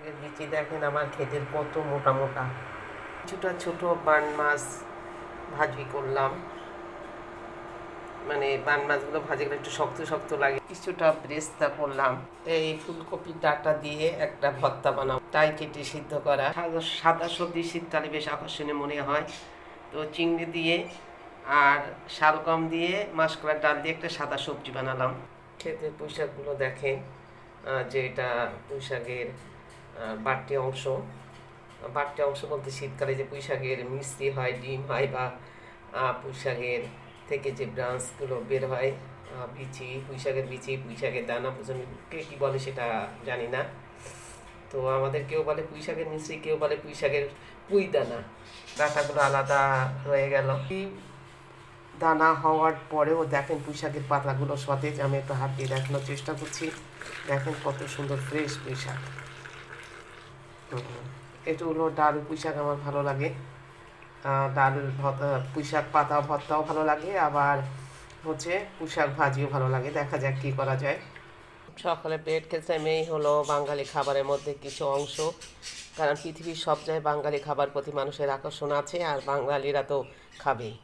বিচি দেখেন আমার ক্ষেতের কত মোটা মোটা। কিছুটা ছোট বান মাছ ভাজি করলাম, মানে বান মাছগুলো ভাজি করে একটু শক্ত শক্ত লাগে। কিছুটা ব্রেস্তা করলাম। এই ফুলকপির ডাঁটা দিয়ে একটা ভর্তা বানাবো, তাই কেটে সিদ্ধ করা। সাদা সবজি শীতকালে বেশ আকর্ষণীয় মনে হয়, তো চিংড়ি দিয়ে আর শালগম দিয়ে মাসকলার ডাল দিয়ে একটা সাদা সবজি বানালাম। ক্ষেতের পুঁইশাকগুলো দেখেন, যে এটা পুঁইশাকের বাড়তি অংশ। বাড়তি অংশ বলতে শীতকালে যে পুঁইশাকের মিষ্টি হয়, ডিম হয়, বা পুঁইশাকের থেকে যে ব্রাঞ্চগুলো বের হয়, বিচি, পুঁইশাকের বিচি, পুঁইশাকের দানা, কে কী বলে সেটা জানি না। তো আমাদের কেউ বলে পুঁইশাকের মিষ্টি, কেউ বলে পুঁইশাকের পুঁই দানা। ডাঁটাগুলো আলাদা হয়ে গেল। দানা হওয়ার পরেও দেখেন পুঁইশাকের পাতাগুলো সতেজ। আমি একটু হাত দিয়ে দেখানোর চেষ্টা করছি। দেখেন কত সুন্দর ফ্রেশ পুঁইশাক। এটা হলো ডাল পুঁইশাক, আমার ভালো লাগে। ডাল ভর্তা, পুঁইশাক পাতা ভর্তাও ভালো লাগে, আবার হচ্ছে পুঁইশাক ভাজিও ভালো লাগে। দেখা যাক কী করা যায়। সকালে ব্রেড খেতে এই হলো বাঙালি খাবারের মধ্যে কিছু অংশ, কারণ পৃথিবীর সব জায়গায় বাঙালি খাবার প্রতি মানুষের আকর্ষণ আছে, আর বাঙালিরা তো খাবেই।